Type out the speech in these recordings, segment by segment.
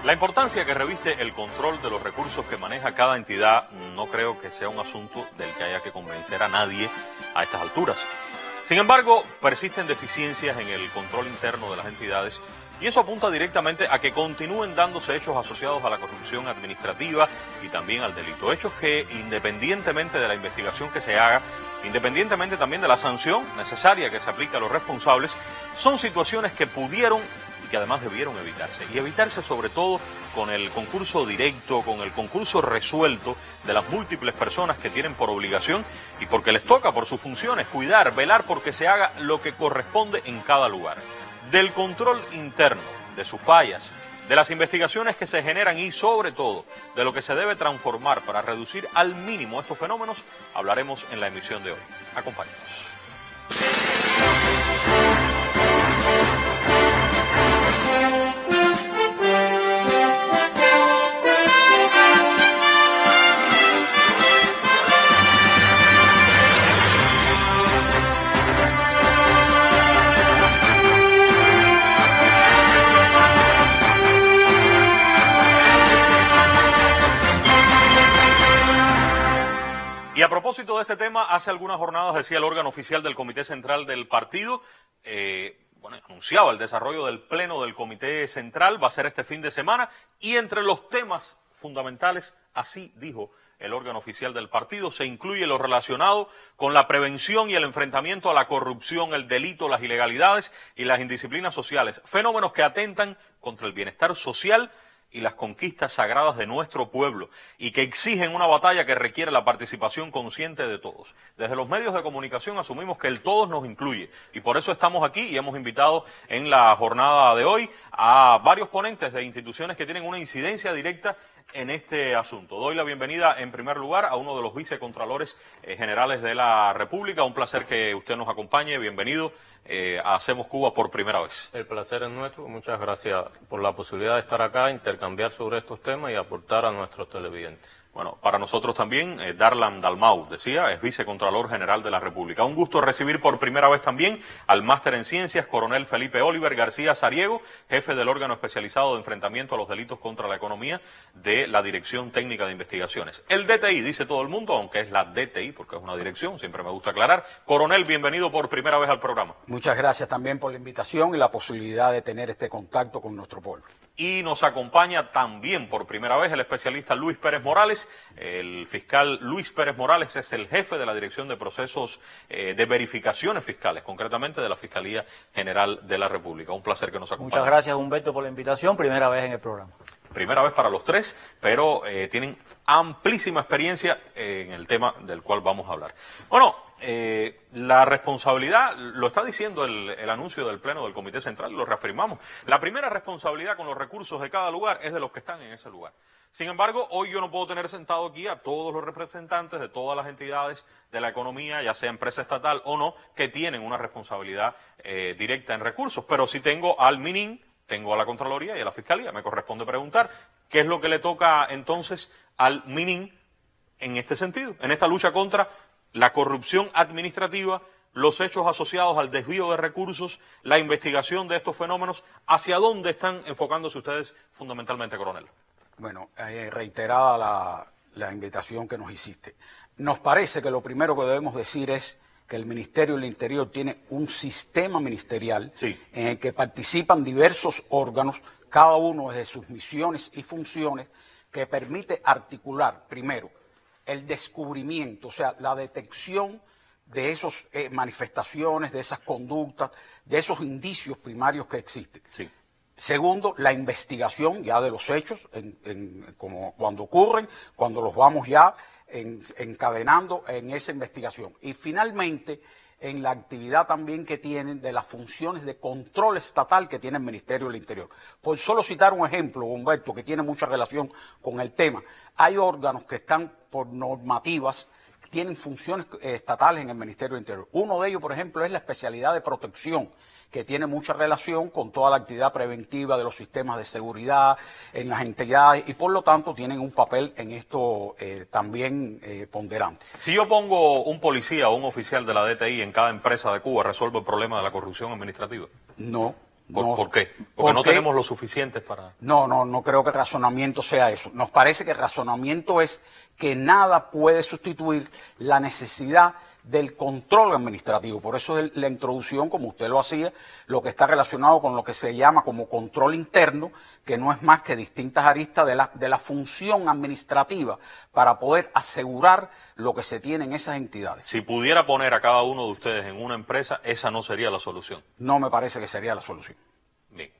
La importancia que reviste el control de los recursos que maneja cada entidad no creo que sea un asunto del que haya que convencer a nadie a estas alturas. Sin embargo, persisten deficiencias en el control interno de las entidades y eso apunta directamente a que continúen dándose hechos asociados a la corrupción administrativa y también al delito. Hechos que, independientemente de la investigación que se haga, independientemente también de la sanción necesaria que se aplique a los responsables, son situaciones que pudieron y que además debieron evitarse. Y evitarse sobre todo con el concurso directo, con el concurso resuelto de las múltiples personas que tienen por obligación y porque les toca por sus funciones cuidar, velar porque se haga lo que corresponde en cada lugar. Del control interno, de sus fallas, de las investigaciones que se generan y sobre todo de lo que se debe transformar para reducir al mínimo estos fenómenos, hablaremos en la emisión de hoy. Acompáñenos. Y a propósito de este tema, hace algunas jornadas decía el órgano oficial del Comité Central del partido, anunciaba el desarrollo del pleno del Comité Central, va a ser este fin de semana, y entre los temas fundamentales, así dijo el órgano oficial del partido, se incluye lo relacionado con la prevención y el enfrentamiento a la corrupción, el delito, las ilegalidades y las indisciplinas sociales, fenómenos que atentan contra el bienestar social y las conquistas sagradas de nuestro pueblo y que exigen una batalla que requiere la participación consciente de todos. Desde los medios de comunicación asumimos que el todos nos incluye y por eso estamos aquí y hemos invitado en la jornada de hoy a varios ponentes de instituciones que tienen una incidencia directa en este asunto. Doy la bienvenida en primer lugar a uno de los vicecontralores generales de la República. Un placer que usted nos acompañe. Bienvenido a Hacemos Cuba por primera vez. El placer es nuestro. Muchas gracias por la posibilidad de estar acá, intercambiar sobre estos temas y aportar a nuestros televidentes. Bueno, para nosotros también, Darlan Dalmau, decía, es vicecontralor general de la República. Un gusto recibir por primera vez también al máster en ciencias, coronel Felipe Oliver García Sariego, jefe del órgano especializado de enfrentamiento a los delitos contra la economía de la Dirección Técnica de Investigaciones. El DTI, dice todo el mundo, aunque es la DTI, porque es una dirección, siempre me gusta aclarar. Coronel, bienvenido por primera vez al programa. Muchas gracias también por la invitación y la posibilidad de tener este contacto con nuestro pueblo. Y nos acompaña también por primera vez el especialista Luis Pérez Morales. El fiscal Luis Pérez Morales es el jefe de la Dirección de Procesos de Verificaciones Fiscales, concretamente de la Fiscalía General de la República. Un placer que nos acompañe. Muchas gracias, Humberto, por la invitación. Primera vez en el programa. Primera vez para los tres, pero tienen amplísima experiencia en el tema del cual vamos a hablar. Bueno, la responsabilidad, lo está diciendo el anuncio del Pleno del Comité Central, lo reafirmamos. La primera responsabilidad con los recursos de cada lugar es de los que están en ese lugar. Sin embargo, hoy yo no puedo tener sentado aquí a todos los representantes de todas las entidades de la economía, ya sea empresa estatal o no, que tienen una responsabilidad directa en recursos, pero sí tengo al MININ, tengo a la Contraloría y a la Fiscalía. Me corresponde preguntar qué es lo que le toca entonces al MININ en este sentido, en esta lucha contra la corrupción administrativa, los hechos asociados al desvío de recursos, la investigación de estos fenómenos. ¿Hacia dónde están enfocándose ustedes fundamentalmente, coronel? Bueno, reiterada la invitación que nos hiciste. Nos parece que lo primero que debemos decir es que el Ministerio del Interior tiene un sistema ministerial en el que participan diversos órganos, cada uno de sus misiones y funciones, que permite articular, primero, el descubrimiento, o sea, la detección de esas manifestaciones, de esas conductas, de esos indicios primarios que existen. Sí. Segundo, la investigación ya de los hechos, como cuando ocurren, cuando los vamos ya encadenando en esa investigación. Y finalmente, en la actividad también que tienen de las funciones de control estatal que tiene el Ministerio del Interior. Por solo citar un ejemplo, Humberto, que tiene mucha relación con el tema, hay órganos que están por normativas, tienen funciones estatales en el Ministerio del Interior. Uno de ellos, por ejemplo, es la especialidad de protección, que tiene mucha relación con toda la actividad preventiva de los sistemas de seguridad en las entidades y por lo tanto tienen un papel en esto también ponderante. Si yo pongo un policía o un oficial de la DTI en cada empresa de Cuba, ¿resuelve el problema de la corrupción administrativa? No, ¿Por qué? Porque no tenemos lo suficiente para... No creo que el razonamiento sea eso. Nos parece que el razonamiento es que nada puede sustituir la necesidad del control administrativo. Por eso es la introducción, como usted lo hacía, lo que está relacionado con lo que se llama como control interno, que no es más que distintas aristas de la función administrativa para poder asegurar lo que se tiene en esas entidades. Si pudiera poner a cada uno de ustedes en una empresa, esa no sería la solución. No me parece que sería la solución. Bien.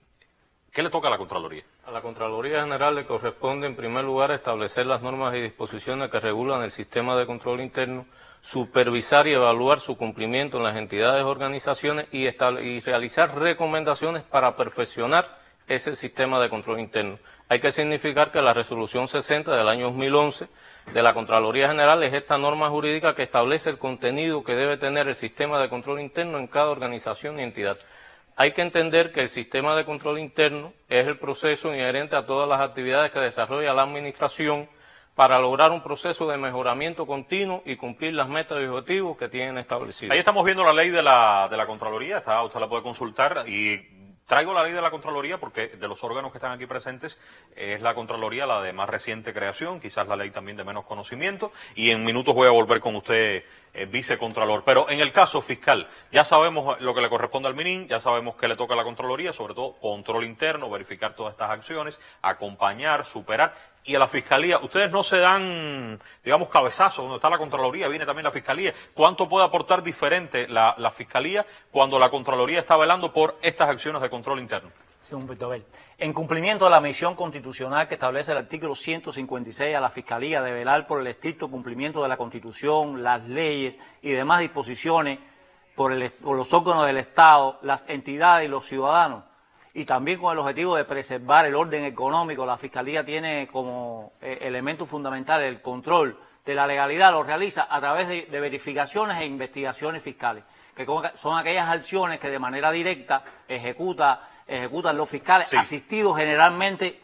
¿Qué le toca a la Contraloría? A la Contraloría General le corresponde, en primer lugar, establecer las normas y disposiciones que regulan el sistema de control interno, supervisar y evaluar su cumplimiento en las entidades y organizaciones y realizar recomendaciones para perfeccionar ese sistema de control interno. Hay que significar que la Resolución 60 del año 2011 de la Contraloría General es esta norma jurídica que establece el contenido que debe tener el sistema de control interno en cada organización y entidad. Hay que entender que el sistema de control interno es el proceso inherente a todas las actividades que desarrolla la Administración para lograr un proceso de mejoramiento continuo y cumplir las metas y objetivos que tienen establecidos. Ahí estamos viendo la ley de la Contraloría, usted la puede consultar, y traigo la ley de la Contraloría porque de los órganos que están aquí presentes es la Contraloría la de más reciente creación, quizás la ley también de menos conocimiento, y en minutos voy a volver con usted, vicecontralor. Pero en el caso fiscal, ya sabemos lo que le corresponde al MININ, ya sabemos qué le toca a la Contraloría, sobre todo control interno, verificar todas estas acciones, acompañar, superar. Y a la Fiscalía, ustedes no se dan, digamos, cabezazos, donde está la Contraloría, viene también la Fiscalía. ¿Cuánto puede aportar diferente la Fiscalía cuando la Contraloría está velando por estas acciones de control interno? Sí, Humberto, a ver. En cumplimiento de la misión constitucional que establece el artículo 156 a la Fiscalía de velar por el estricto cumplimiento de la Constitución, las leyes y demás disposiciones por los órganos del Estado, las entidades y los ciudadanos, y también con el objetivo de preservar el orden económico, la Fiscalía tiene como elemento fundamental el control de la legalidad, lo realiza a través de verificaciones e investigaciones fiscales, que son aquellas acciones que de manera directa ejecutan los fiscales, sí, asistidos generalmente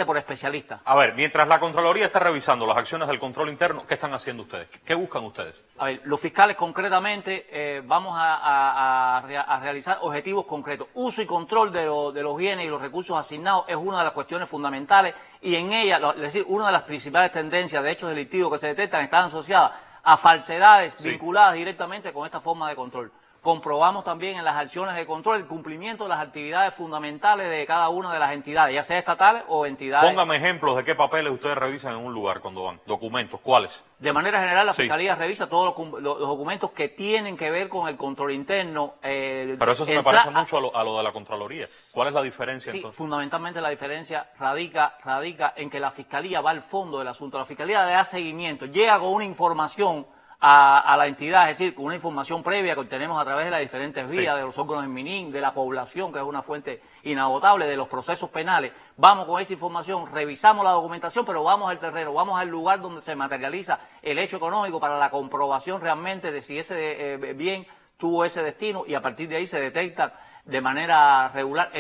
por especialistas. A ver, mientras la Contraloría está revisando las acciones del control interno, ¿qué están haciendo ustedes? ¿Qué buscan ustedes? A ver, los fiscales concretamente vamos a realizar objetivos concretos. Uso y control de los bienes y los recursos asignados es una de las cuestiones fundamentales, y en ella, es decir, una de las principales tendencias de hechos delictivos que se detectan están asociadas a falsedades, sí, vinculadas directamente con esta forma de control. Comprobamos también en las acciones de control el cumplimiento de las actividades fundamentales de cada una de las entidades, ya sea estatales o entidades. Póngame ejemplos de qué papeles ustedes revisan en un lugar cuando van. Documentos, ¿cuáles? De manera general, la sí, Fiscalía revisa todos los documentos que tienen que ver con el control interno. Pero eso se me parece mucho a lo de la Contraloría. ¿Cuál es la diferencia, sí, entonces? Fundamentalmente la diferencia radica en que la Fiscalía va al fondo del asunto. La Fiscalía le da seguimiento, llega con una información a la entidad, es decir, con una información previa que obtenemos a través de las diferentes vías, sí, de los órganos del MININ, de la población, que es una fuente inagotable, de los procesos penales. Vamos con esa información, revisamos la documentación, pero vamos al terreno, vamos al lugar donde se materializa el hecho económico para la comprobación realmente de si ese bien tuvo ese destino, y a partir de ahí se detectan de manera regular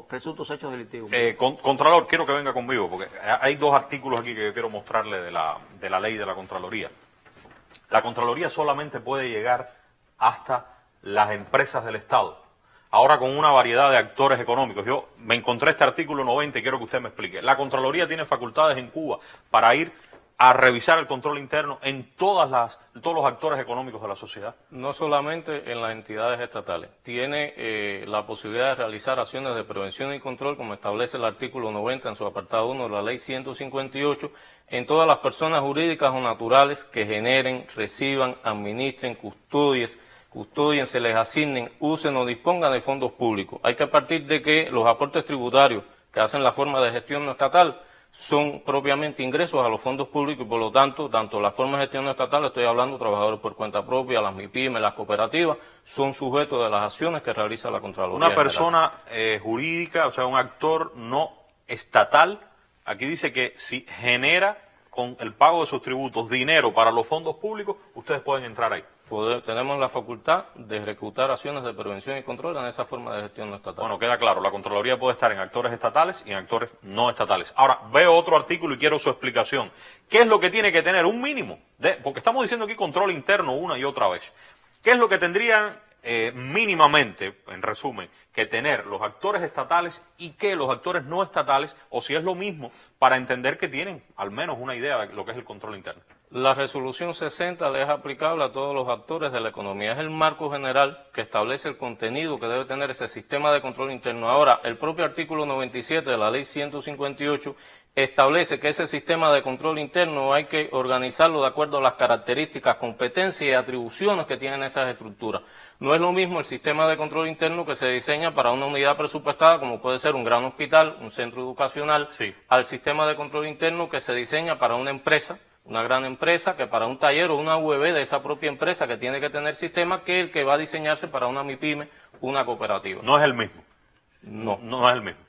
presuntos hechos delictivos. Contralor, quiero que venga conmigo, porque hay dos artículos aquí que yo quiero mostrarle de la ley de la Contraloría. La Contraloría solamente puede llegar hasta las empresas del Estado. Ahora, con una variedad de actores económicos. Yo me encontré este artículo 90 y quiero que usted me explique. La Contraloría tiene facultades en Cuba para ir a revisar el control interno en todos los actores económicos de la sociedad. No solamente en las entidades estatales. Tiene la posibilidad de realizar acciones de prevención y control, como establece el artículo 90 en su apartado 1 de la ley 158, en todas las personas jurídicas o naturales que generen, reciban, administren, custodien, se les asignen, usen o dispongan de fondos públicos. Hay que partir de que los aportes tributarios que hacen la forma de gestión no estatal son propiamente ingresos a los fondos públicos, y por lo tanto la forma de gestión no estatal, estoy hablando de trabajadores por cuenta propia, las MIPYME, las cooperativas, son sujetos de las acciones que realiza la Contraloría. Una persona jurídica, o sea, un actor no estatal, aquí dice que si genera con el pago de sus tributos dinero para los fondos públicos, ustedes pueden entrar ahí. Tenemos la facultad de ejecutar acciones de prevención y control en esa forma de gestión no estatal. Bueno, queda claro, la Contraloría puede estar en actores estatales y en actores no estatales. Ahora, veo otro artículo y quiero su explicación. ¿Qué es lo que tiene que tener un mínimo? Porque estamos diciendo aquí control interno una y otra vez. ¿Qué es lo que tendrían mínimamente, en resumen, que tener los actores estatales y que los actores no estatales, o si es lo mismo, para entender que tienen al menos una idea de lo que es el control interno? La resolución 60 le es aplicable a todos los actores de la economía. Es el marco general que establece el contenido que debe tener ese sistema de control interno. Ahora, el propio artículo 97 de la ley 158 establece que ese sistema de control interno hay que organizarlo de acuerdo a las características, competencias y atribuciones que tienen esas estructuras. No es lo mismo el sistema de control interno que se diseña para una unidad presupuestada, como puede ser un gran hospital, un centro educacional, sí, al sistema de control interno que se diseña para una empresa, una gran empresa, que para un taller o una UEB de esa propia empresa que tiene que tener sistema, que es el que va a diseñarse para una MIPYME, una cooperativa. No es el mismo. No. No es el mismo.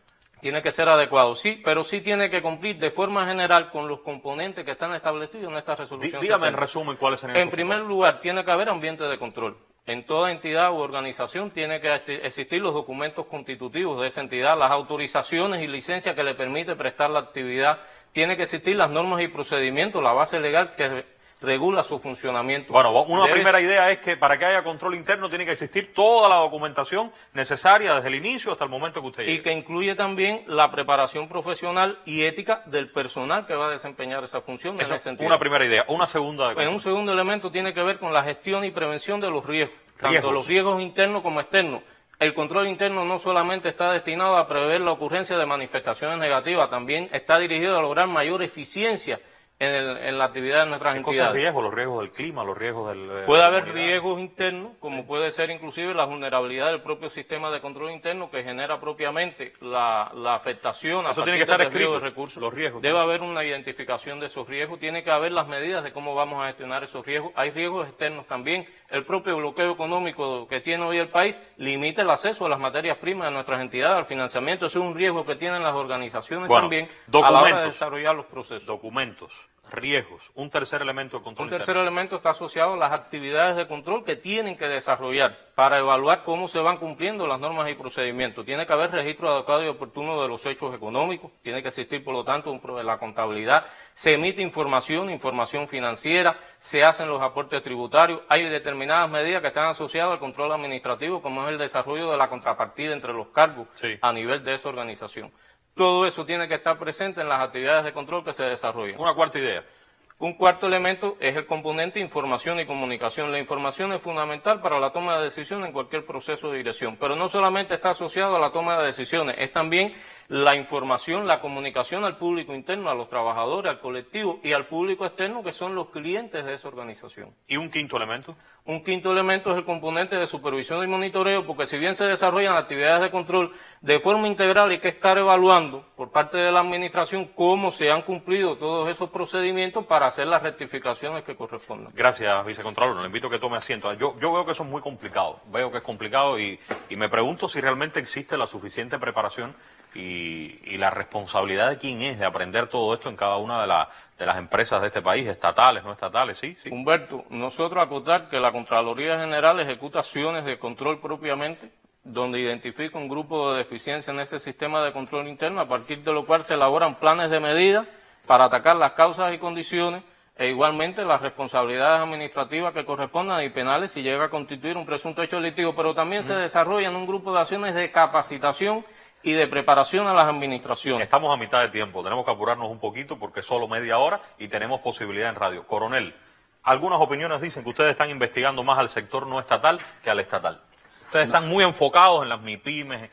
Tiene que ser adecuado, sí, pero sí tiene que cumplir de forma general con los componentes que están establecidos en esta resolución. Dígame en resumen cuáles serían. En primer lugar, tiene que haber ambiente de control. En toda entidad u organización tiene que existir los documentos constitutivos de esa entidad, las autorizaciones y licencias que le permite prestar la actividad, tiene que existir las normas y procedimientos, la base legal que regula su funcionamiento. Bueno, una primera idea es que para que haya control interno tiene que existir toda la documentación necesaria desde el inicio hasta el momento que usted llegue. Y que incluye también la preparación profesional y ética del personal que va a desempeñar esa función. Esa en es ese sentido. una primera idea. Una segunda. Un segundo elemento tiene que ver con la gestión y prevención de los riesgos, tanto los riesgos internos como externos. El control interno no solamente está destinado a prever la ocurrencia de manifestaciones negativas, también está dirigido a lograr mayor eficiencia en la actividad de nuestras entidades. ¿Qué cosas riesgos? Los riesgos del clima, los riesgos del... Puede haber riesgos internos, como puede ser inclusive la vulnerabilidad del propio sistema de control interno que genera propiamente la afectación a Eso partir tiene que estar del desvío escrito, de recursos. los riesgos. Debe haber una identificación de esos riesgos, tiene que haber las medidas de cómo vamos a gestionar esos riesgos. Hay riesgos externos también. El propio bloqueo económico que tiene hoy el país limita el acceso a las materias primas de nuestras entidades, al financiamiento. Eso es un riesgo que tienen las organizaciones también a la hora de desarrollar los procesos. Documentos, riesgos, un tercer elemento de control. Un tercer elemento está asociado a las actividades de control que tienen que desarrollar para evaluar cómo se van cumpliendo las normas y procedimientos. Tiene que haber registro adecuado y oportuno de los hechos económicos, tiene que existir, por lo tanto, la contabilidad, se emite información financiera, se hacen los aportes tributarios, hay determinadas medidas que están asociadas al control administrativo, como es el desarrollo de la contrapartida entre los cargos a nivel de esa organización. Todo eso tiene que estar presente en las actividades de control que se desarrollan. Una cuarta idea. Un cuarto elemento es el componente información y comunicación. La información es fundamental para la toma de decisiones en cualquier proceso de dirección, pero no solamente está asociado a la toma de decisiones, es también la información, la comunicación al público interno, a los trabajadores, al colectivo y al público externo, que son los clientes de esa organización. ¿Y un quinto elemento? Un quinto elemento es el componente de supervisión y monitoreo, porque si bien se desarrollan actividades de control de forma integral, hay que estar evaluando por parte de la administración cómo se han cumplido todos esos procedimientos para hacer las rectificaciones que correspondan. Gracias, vicecontralor. Le invito a que tome asiento. Yo veo que eso es muy complicado. Veo que es complicado y me pregunto si realmente existe la suficiente preparación y la responsabilidad de quién es de aprender todo esto en cada una de las empresas de este país, estatales, no estatales, sí. Humberto, nosotros acotar que la Contraloría General ejecuta acciones de control propiamente, donde identifica un grupo de deficiencia en ese sistema de control interno, a partir de lo cual se elaboran planes de medidas para atacar las causas y condiciones, e igualmente las responsabilidades administrativas que correspondan y penales si llega a constituir un presunto hecho delictivo, pero también se desarrollan un grupo de acciones de capacitación y de preparación a las administraciones. Estamos a mitad de tiempo, tenemos que apurarnos un poquito porque es solo media hora y tenemos posibilidad en radio. Coronel, algunas opiniones dicen que ustedes están investigando más al sector no estatal que al estatal. Ustedes están muy enfocados en las MIPYMES.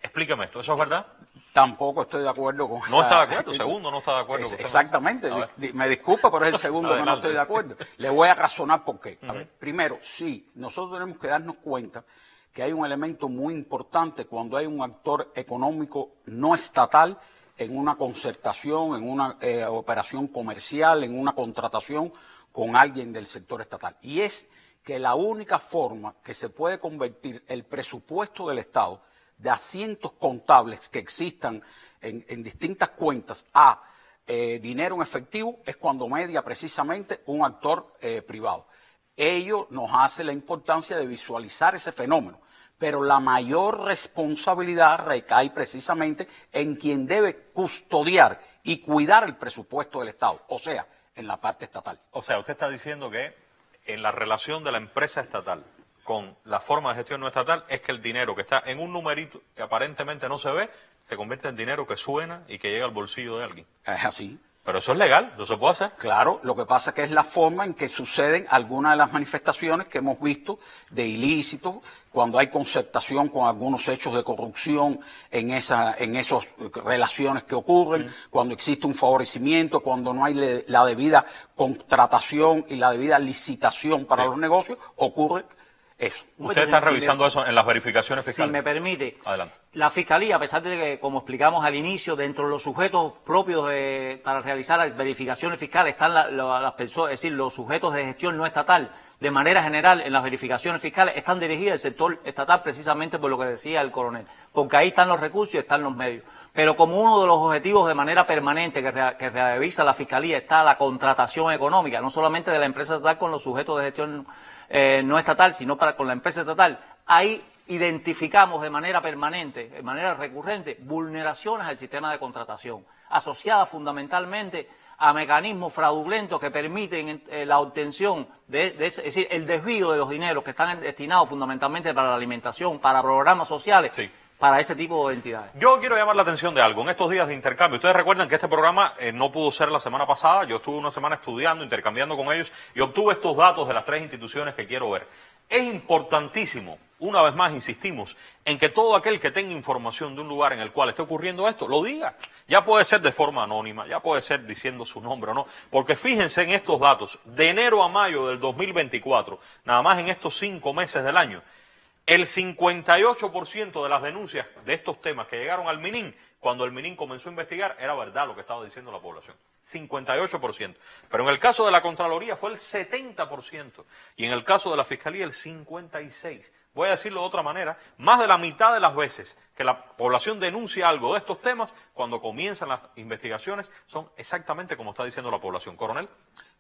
Explíqueme esto, ¿eso es verdad? Tampoco estoy de acuerdo con eso. ¿No está de acuerdo? Segundo, no está de acuerdo. Exactamente. Me disculpa, pero es el segundo que no estoy de acuerdo. Le voy a razonar por qué. A ver, primero, sí, nosotros tenemos que darnos cuenta que hay un elemento muy importante cuando hay un actor económico no estatal en una concertación, en una operación comercial, en una contratación con alguien del sector estatal. Y es que la única forma que se puede convertir el presupuesto del Estado de asientos contables que existan en distintas cuentas a dinero en efectivo es cuando media precisamente un actor privado. Ello nos hace la importancia de visualizar ese fenómeno, pero la mayor responsabilidad recae precisamente en quien debe custodiar y cuidar el presupuesto del Estado, o sea, en la parte estatal. O sea, usted está diciendo que en la relación de la empresa estatal con la forma de gestión no estatal es que el dinero que está en un numerito que aparentemente no se ve, se convierte en dinero que suena y que llega al bolsillo de alguien. Es así. Pero eso es legal, ¿no se puede hacer? Claro, lo que pasa es que es la forma en que suceden algunas de las manifestaciones que hemos visto de ilícitos, cuando hay concertación con algunos hechos de corrupción en esas relaciones que ocurren, cuando existe un favorecimiento, cuando no hay la debida contratación y la debida licitación para los negocios, ocurre eso. ¿Ustedes están revisando eso en las verificaciones fiscales? Si me permite. Adelante. La Fiscalía, a pesar de que, como explicamos al inicio, dentro de los sujetos propios para realizar las verificaciones fiscales están las personas, es decir, los sujetos de gestión no estatal, de manera general, en las verificaciones fiscales, están dirigidas al sector estatal precisamente por lo que decía el coronel, porque ahí están los recursos y están los medios. Pero como uno de los objetivos de manera permanente que revisa la Fiscalía está la contratación económica, no solamente de la empresa estatal con los sujetos de gestión no estatal, sino con la empresa estatal, ahí identificamos de manera permanente, de manera recurrente, vulneraciones al sistema de contratación, asociadas fundamentalmente a mecanismos fraudulentos que permiten la obtención es decir, el desvío de los dineros que están destinados fundamentalmente para la alimentación, para programas sociales, sí, para ese tipo de entidades. Yo quiero llamar la atención de algo. En estos días de intercambio, ustedes recuerdan que este programa no pudo ser la semana pasada. Yo estuve una semana estudiando, intercambiando con ellos y obtuve estos datos de las 3 instituciones que quiero ver. Es importantísimo, una vez más insistimos, en que todo aquel que tenga información de un lugar en el cual esté ocurriendo esto, lo diga. Ya puede ser de forma anónima, ya puede ser diciendo su nombre o no, porque fíjense en estos datos, de enero a mayo del 2024, nada más en estos 5 meses del año, el 58% de las denuncias de estos temas que llegaron al MININ, cuando el MININ comenzó a investigar, era verdad lo que estaba diciendo la población. 58%. Pero en el caso de la Contraloría fue el 70%. Y en el caso de la Fiscalía el 56%. Voy a decirlo de otra manera, más de la mitad de las veces que la población denuncia algo de estos temas, cuando comienzan las investigaciones, son exactamente como está diciendo la población. ¿Coronel?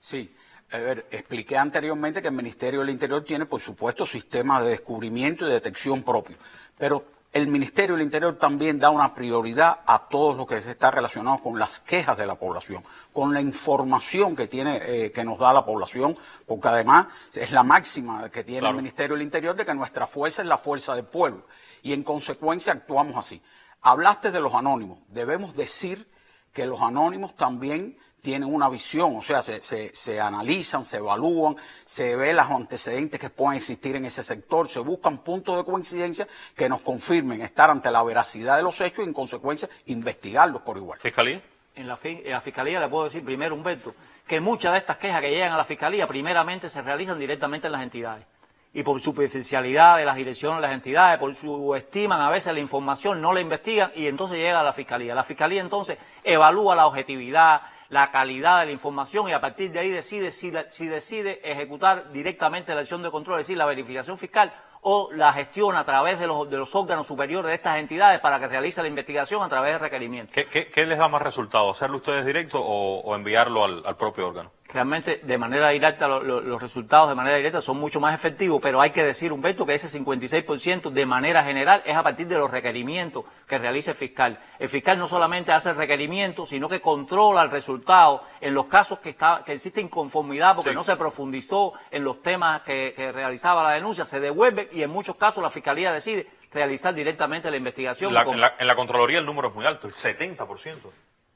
Sí. A ver, expliqué anteriormente que el Ministerio del Interior tiene, por supuesto, sistemas de descubrimiento y detección propios, pero el Ministerio del Interior también da una prioridad a todo lo que está relacionado con las quejas de la población, con la información que tiene, que nos da la población, porque además es la máxima que tiene el Ministerio del Interior de que nuestra fuerza es la fuerza del pueblo, y en consecuencia actuamos así. Hablaste de los anónimos, debemos decir que los anónimos también tienen una visión, o sea, se analizan, se evalúan, se ve los antecedentes que pueden existir en ese sector, se buscan puntos de coincidencia que nos confirmen estar ante la veracidad de los hechos y en consecuencia investigarlos por igual. ¿Fiscalía? En la Fiscalía le puedo decir primero, Humberto, que muchas de estas quejas que llegan a la Fiscalía primeramente se realizan directamente en las entidades. Y por superficialidad de las direcciones de las entidades, por subestiman a veces la información, no la investigan y entonces llega a la Fiscalía. La Fiscalía entonces evalúa la objetividad, la calidad de la información y a partir de ahí decide si decide ejecutar directamente la acción de control, es decir, la verificación fiscal o la gestión a través de los órganos superiores de estas entidades para que realice la investigación a través de requerimientos. ¿Qué les da más resultado? ¿Hacerlo ustedes directo o enviarlo al propio órgano? Realmente, de manera directa, los resultados de manera directa son mucho más efectivos, pero hay que decir, Humberto, que ese 56% de manera general es a partir de los requerimientos que realiza el fiscal. El fiscal no solamente hace el requerimiento, sino que controla el resultado en los casos que existe inconformidad porque no se profundizó en los temas que realizaba la denuncia, se devuelve y en muchos casos la Fiscalía decide realizar directamente la investigación. En la Contraloría el número es muy alto, el 70%.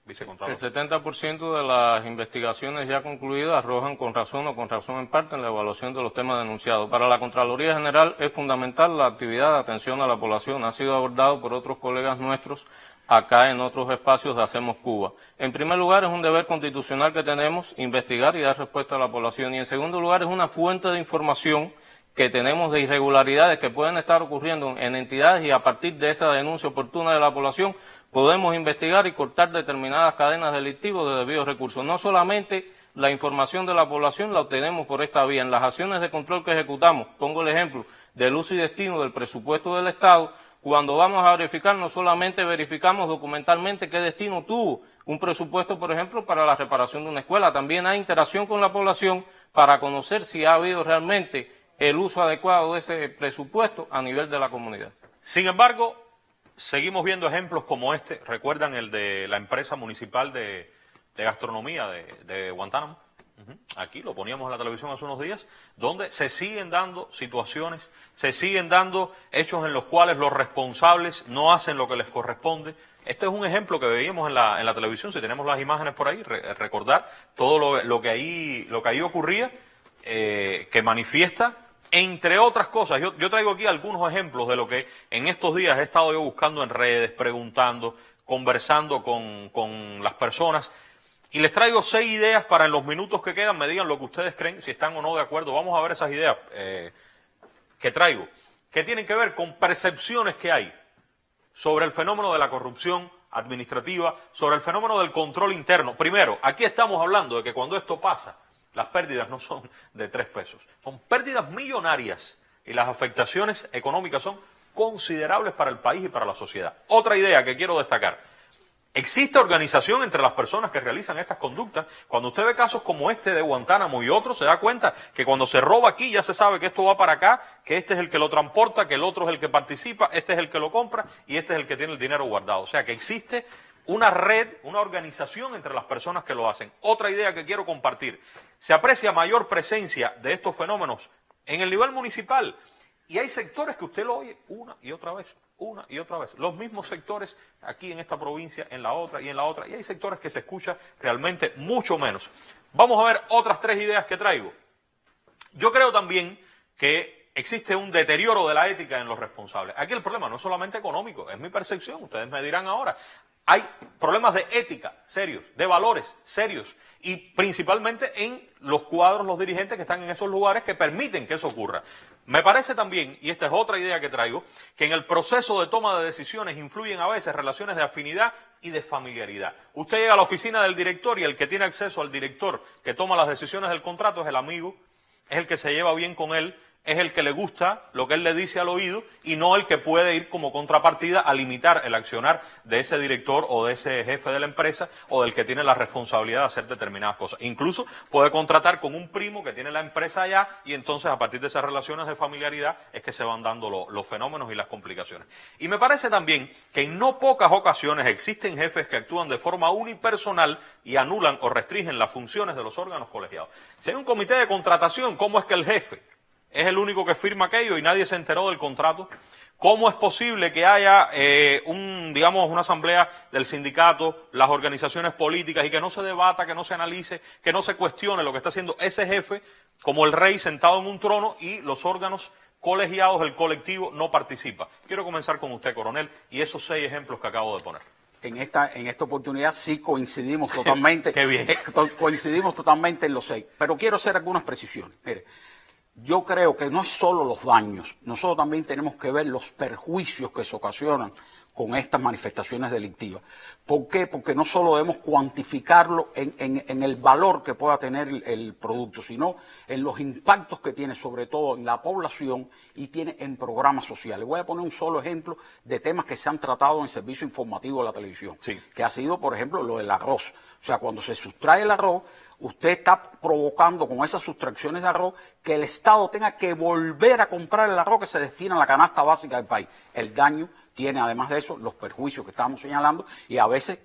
El 70% de las investigaciones ya concluidas arrojan con razón o con razón en parte en la evaluación de los temas denunciados. Para la Contraloría General es fundamental la actividad de atención a la población. Ha sido abordado por otros colegas nuestros acá en otros espacios de Hacemos Cuba. En primer lugar, es un deber constitucional que tenemos investigar y dar respuesta a la población. Y en segundo lugar, es una fuente de información que tenemos de irregularidades que pueden estar ocurriendo en entidades y a partir de esa denuncia oportuna de la población podemos investigar y cortar determinadas cadenas delictivas de debidos recursos. No solamente la información de la población la obtenemos por esta vía. En las acciones de control que ejecutamos, pongo el ejemplo del uso y destino del presupuesto del Estado, cuando vamos a verificar no solamente verificamos documentalmente qué destino tuvo un presupuesto, por ejemplo, para la reparación de una escuela, también hay interacción con la población para conocer si ha habido realmente el uso adecuado de ese presupuesto a nivel de la comunidad. Sin embargo, seguimos viendo ejemplos como este. ¿Recuerdan el de la empresa municipal de gastronomía de Guantánamo? Aquí lo poníamos en la televisión hace unos días, donde se siguen dando situaciones, se siguen dando hechos en los cuales los responsables no hacen lo que les corresponde. Este es un ejemplo que veíamos en la televisión, si tenemos las imágenes por ahí, recordar todo lo que ahí ocurría, que manifiesta, entre otras cosas. Yo traigo aquí algunos ejemplos de lo que en estos días he estado yo buscando en redes, preguntando, conversando con las personas. Y les traigo 6 ideas para en los minutos que quedan me digan lo que ustedes creen, si están o no de acuerdo. Vamos a ver esas ideas que traigo, que tienen que ver con percepciones que hay sobre el fenómeno de la corrupción administrativa, sobre el fenómeno del control interno. Primero, aquí estamos hablando de que cuando esto pasa, las pérdidas no son de 3 pesos, son pérdidas millonarias y las afectaciones económicas son considerables para el país y para la sociedad. Otra idea que quiero destacar. Existe organización entre las personas que realizan estas conductas. Cuando usted ve casos como este de Guantánamo y otros, se da cuenta que cuando se roba aquí ya se sabe que esto va para acá, que este es el que lo transporta, que el otro es el que participa, este es el que lo compra y este es el que tiene el dinero guardado. O sea que existe una red, una organización entre las personas que lo hacen. Otra idea que quiero compartir. Se aprecia mayor presencia de estos fenómenos en el nivel municipal. Y hay sectores que usted lo oye una y otra vez. Los mismos sectores aquí en esta provincia, en la otra y en la otra. Y hay sectores que se escucha realmente mucho menos. Vamos a ver otras 3 ideas que traigo. Yo creo también que existe un deterioro de la ética en los responsables. Aquí el problema no es solamente económico, es mi percepción, ustedes me dirán ahora. Hay problemas de ética serios, de valores serios, y principalmente en los cuadros, los dirigentes que están en esos lugares que permiten que eso ocurra. Me parece también, y esta es otra idea que traigo, que en el proceso de toma de decisiones influyen a veces relaciones de afinidad y de familiaridad. Usted llega a la oficina del director y el que tiene acceso al director que toma las decisiones del contrato es el amigo, es el que se lleva bien con él, es el que le gusta lo que él le dice al oído y no el que puede ir como contrapartida a limitar el accionar de ese director o de ese jefe de la empresa o del que tiene la responsabilidad de hacer determinadas cosas. Incluso puede contratar con un primo que tiene la empresa allá y entonces a partir de esas relaciones de familiaridad es que se van dando los fenómenos y las complicaciones. Y me parece también que en no pocas ocasiones existen jefes que actúan de forma unipersonal y anulan o restringen las funciones de los órganos colegiados. Si hay un comité de contratación, ¿cómo es que el jefe es el único que firma aquello y nadie se enteró del contrato? ¿Cómo es posible que haya una asamblea del sindicato, las organizaciones políticas y que no se debata, que no se analice, que no se cuestione lo que está haciendo ese jefe como el rey sentado en un trono y los órganos colegiados, el colectivo, no participa? Quiero comenzar con usted, coronel, y esos 6 ejemplos que acabo de poner. En esta oportunidad sí coincidimos totalmente. Qué bien. Coincidimos totalmente en los 6, pero quiero hacer algunas precisiones. Mire, yo creo que no es solo los daños, nosotros también tenemos que ver los perjuicios que se ocasionan con estas manifestaciones delictivas. ¿Por qué? Porque no solo debemos cuantificarlo en el valor que pueda tener el producto, sino en los impactos que tiene sobre todo en la población y tiene en programas sociales. Voy a poner un solo ejemplo de temas que se han tratado en el servicio informativo de la televisión, que ha sido, por ejemplo, lo del arroz. O sea, cuando se sustrae el arroz, usted está provocando con esas sustracciones de arroz que el Estado tenga que volver a comprar el arroz que se destina a la canasta básica del país. El daño tiene, además de eso, los perjuicios que estamos señalando y a veces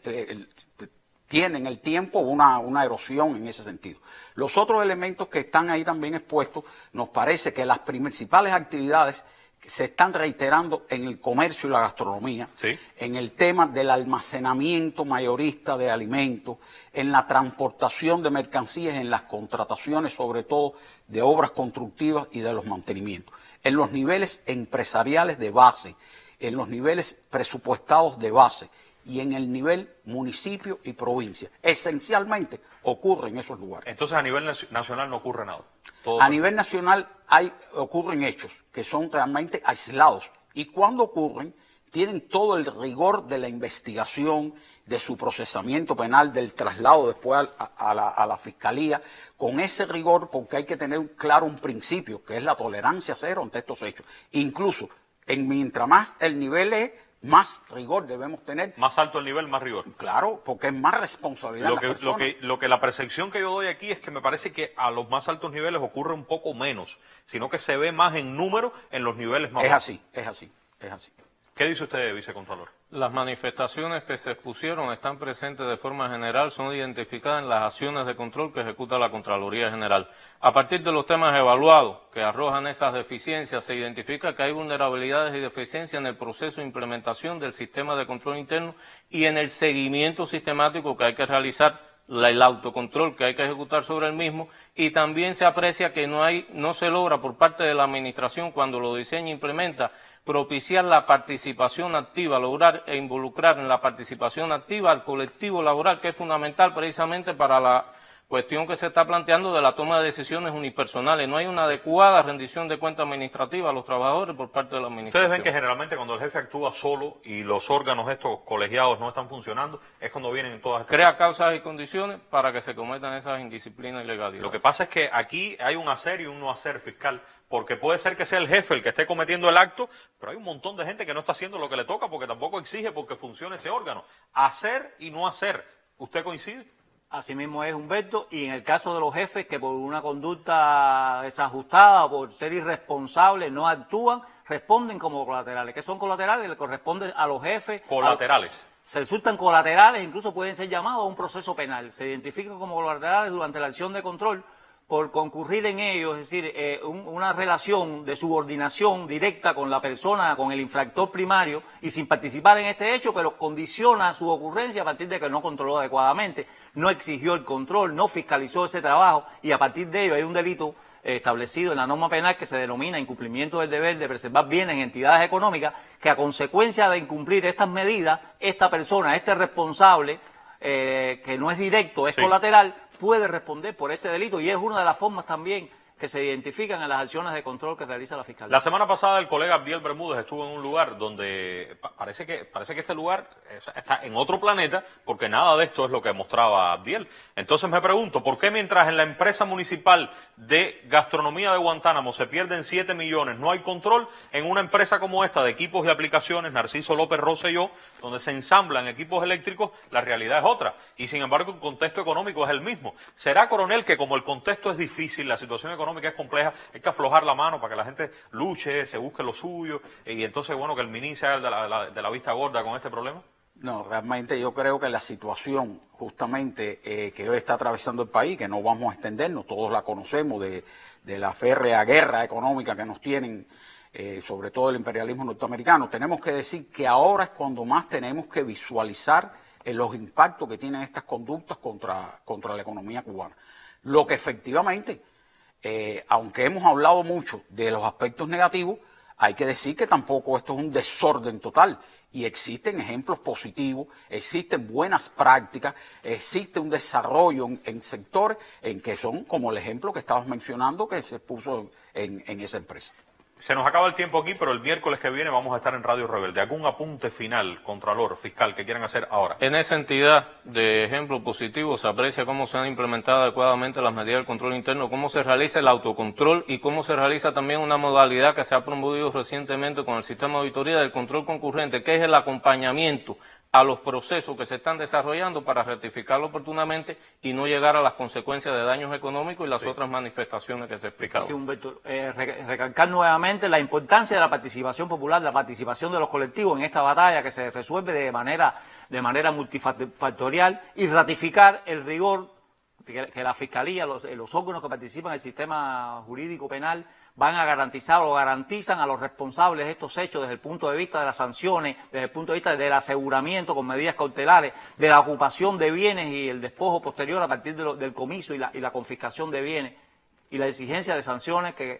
tiene en el tiempo una erosión en ese sentido. Los otros elementos que están ahí también expuestos, nos parece que las principales actividades se están reiterando en el comercio y la gastronomía, en el tema del almacenamiento mayorista de alimentos, en la transportación de mercancías, en las contrataciones sobre todo de obras constructivas y de los mantenimientos, en los niveles empresariales de base, en los niveles presupuestados de base y en el nivel municipio y provincia. Esencialmente ocurre en esos lugares. Entonces a nivel nacional no ocurre nada. A nivel nacional ocurren hechos que son realmente aislados y cuando ocurren tienen todo el rigor de la investigación, de su procesamiento penal, del traslado después a la fiscalía, con ese rigor porque hay que tener claro un principio que es la tolerancia cero ante estos hechos. Incluso mientras más el nivel es, más rigor debemos tener. Más alto el nivel, más rigor. Claro, porque es más responsabilidad. La percepción que yo doy aquí es que me parece que a los más altos niveles ocurre un poco menos, sino que se ve más en número en los niveles más bajos. Es así. ¿Qué dice usted, vicecontralor? Las manifestaciones que se expusieron están presentes de forma general, son identificadas en las acciones de control que ejecuta la Contraloría General. A partir de los temas evaluados que arrojan esas deficiencias, se identifica que hay vulnerabilidades y deficiencias en el proceso de implementación del sistema de control interno y en el seguimiento sistemático que hay que realizar, el autocontrol que hay que ejecutar sobre el mismo, y también se aprecia que no se logra por parte de la Administración, cuando lo diseña e implementa, propiciar la participación activa, lograr e involucrar en la participación activa al colectivo laboral, que es fundamental precisamente para la cuestión que se está planteando de la toma de decisiones unipersonales. No hay una adecuada rendición de cuentas administrativa a los trabajadores por parte de la Administración. Ustedes ven que generalmente cuando el jefe actúa solo y los órganos estos colegiados no están funcionando, es cuando vienen todas estas... Crea causas y condiciones para que se cometan esas indisciplinas y ilegalidades. Lo que pasa es que aquí hay un hacer y un no hacer fiscal, porque puede ser que sea el jefe el que esté cometiendo el acto, pero hay un montón de gente que no está haciendo lo que le toca porque tampoco exige porque funcione ese órgano. Hacer y no hacer. ¿Usted coincide? Así mismo es, Humberto, y en el caso de los jefes que por una conducta desajustada o por ser irresponsables no actúan, responden como colaterales. ¿Qué son colaterales? Le corresponden a los jefes. Colaterales. Se resultan colaterales, incluso pueden ser llamados a un proceso penal. Se identifican como colaterales durante la acción de control por concurrir en ellos, es decir, una relación de subordinación directa con la persona, con el infractor primario, y sin participar en este hecho, pero condiciona su ocurrencia a partir de que no controló adecuadamente, no exigió el control, no fiscalizó ese trabajo, y a partir de ello hay un delito establecido en la norma penal que se denomina incumplimiento del deber de preservar bienes en entidades económicas, que a consecuencia de incumplir estas medidas, esta persona, este responsable, que no es directo, es colateral, puede responder por este delito, y es una de las formas también que se identifican en las acciones de control que realiza la Fiscalía. La semana pasada el colega Abdiel Bermúdez estuvo en un lugar donde parece que este lugar está en otro planeta, porque nada de esto es lo que mostraba Abdiel. Entonces me pregunto, ¿por qué mientras en la empresa municipal de gastronomía de Guantánamo se pierden 7 millones, no hay control, en una empresa como esta de equipos y aplicaciones, Narciso López Rosselló, donde se ensamblan equipos eléctricos, la realidad es otra? Y sin embargo el contexto económico es el mismo. ¿Será, coronel, que como el contexto es difícil, la situación económica es compleja, hay que aflojar la mano para que la gente luche, se busque lo suyo, y entonces, bueno, que el MINI sea el de la vista gorda con este problema? No, realmente yo creo que la situación justamente que hoy está atravesando el país, que no vamos a extendernos, todos la conocemos, de la férrea guerra económica que nos tienen, sobre todo el imperialismo norteamericano, tenemos que decir que ahora es cuando más tenemos que visualizar los impactos que tienen estas conductas contra la economía cubana. Lo que efectivamente, aunque hemos hablado mucho de los aspectos negativos, hay que decir que tampoco esto es un desorden total, y existen ejemplos positivos, existen buenas prácticas, existe un desarrollo en sectores en que son como el ejemplo que estabas mencionando que se puso en esa empresa. Se nos acaba el tiempo aquí, pero el miércoles que viene vamos a estar en Radio Rebelde. ¿Algún apunte final, contralor, fiscal, que quieran hacer ahora? En esa entidad de ejemplo positivo se aprecia cómo se han implementado adecuadamente las medidas del control interno, cómo se realiza el autocontrol y cómo se realiza también una modalidad que se ha promovido recientemente con el sistema de auditoría del control concurrente, que es el acompañamiento a los procesos que se están desarrollando para rectificarlo oportunamente y no llegar a las consecuencias de daños económicos y las otras manifestaciones que se explicaron. Sí, Humberto, recalcar nuevamente la importancia de la participación popular, la participación de los colectivos en esta batalla que se resuelve de manera multifactorial, y ratificar el rigor que la Fiscalía, los órganos que participan en el sistema jurídico penal van a garantizar o garantizan a los responsables de estos hechos desde el punto de vista de las sanciones, desde el punto de vista del aseguramiento con medidas cautelares, de la ocupación de bienes y el despojo posterior a partir del comiso y la confiscación de bienes, y la exigencia de sanciones que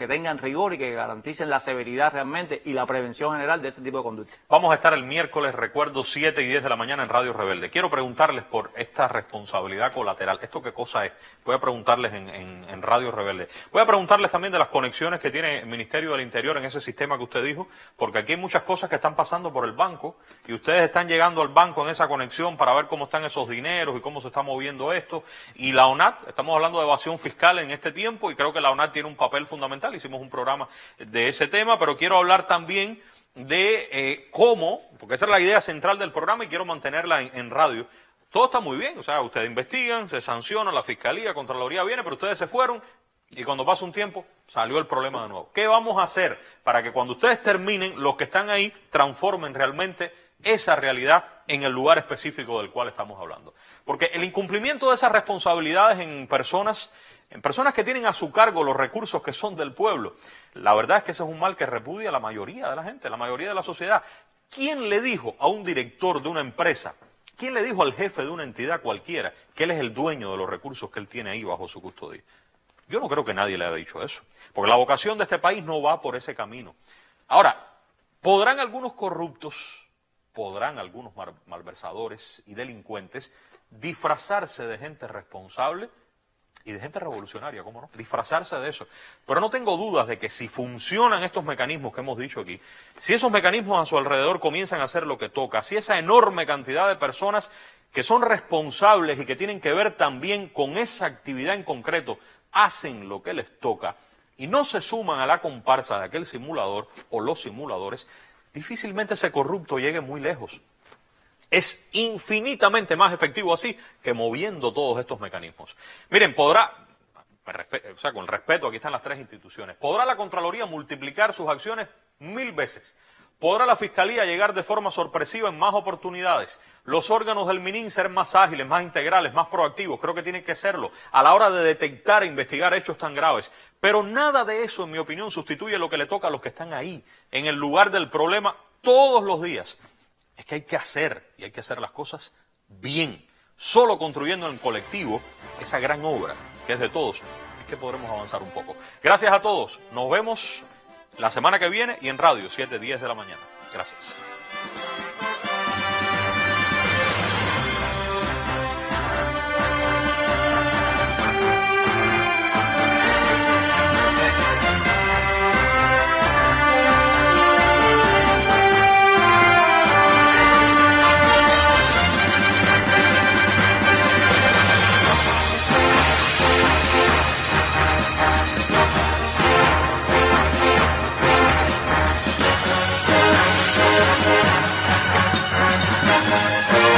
tengan rigor y que garanticen la severidad realmente y la prevención general de este tipo de conducta. Vamos a estar el miércoles, recuerdo, 7 y 10 de la mañana en Radio Rebelde. Quiero preguntarles por esta responsabilidad colateral. ¿Esto qué cosa es? Voy a preguntarles en Radio Rebelde. Voy a preguntarles también de las conexiones que tiene el Ministerio del Interior en ese sistema que usted dijo, porque aquí hay muchas cosas que están pasando por el banco y ustedes están llegando al banco en esa conexión para ver cómo están esos dineros y cómo se está moviendo esto. Y la ONAT, estamos hablando de evasión fiscal en este tiempo, y creo que la ONAT tiene un papel fundamental. Hicimos un programa de ese tema, pero quiero hablar también de cómo, porque esa es la idea central del programa y quiero mantenerla en radio. Todo está muy bien, o sea, ustedes investigan, se sanciona, la Fiscalía, Contraloría viene, pero ustedes se fueron y cuando pasa un tiempo salió el problema de nuevo. ¿Qué vamos a hacer para que cuando ustedes terminen, los que están ahí transformen realmente esa realidad en el lugar específico del cual estamos hablando. Porque el incumplimiento de esas responsabilidades en personas que tienen a su cargo los recursos que son del pueblo, la verdad es que ese es un mal que repudia a la mayoría de la gente, la mayoría de la sociedad. ¿Quién le dijo a un director de una empresa, quién le dijo al jefe de una entidad cualquiera que él es el dueño de los recursos que él tiene ahí bajo su custodia? Yo no creo que nadie le haya dicho eso, porque la vocación de este país no va por ese camino. Ahora, podrán algunos corruptos, podrán algunos malversadores y delincuentes disfrazarse de gente responsable y de gente revolucionaria, ¿cómo no? Disfrazarse de eso. Pero no tengo dudas de que si funcionan estos mecanismos que hemos dicho aquí, si esos mecanismos a su alrededor comienzan a hacer lo que toca, si esa enorme cantidad de personas que son responsables y que tienen que ver también con esa actividad en concreto, hacen lo que les toca y no se suman a la comparsa de aquel simulador o los simuladores, difícilmente ese corrupto llegue muy lejos. Es infinitamente más efectivo así que moviendo todos estos mecanismos. Miren, con el respeto, aquí están las tres instituciones, podrá la Contraloría multiplicar sus acciones 1000 veces. ¿Podrá la Fiscalía llegar de forma sorpresiva en más oportunidades? Los órganos del MININ ser más ágiles, más integrales, más proactivos, creo que tienen que serlo, a la hora de detectar e investigar hechos tan graves. Pero nada de eso, en mi opinión, sustituye lo que le toca a los que están ahí, en el lugar del problema, todos los días. Es que hay que hacer, y hay que hacer las cosas bien. Solo construyendo en colectivo esa gran obra, que es de todos, es que podremos avanzar un poco. Gracias a todos, nos vemos la semana que viene y en radio, 7:10 de la mañana. Gracias.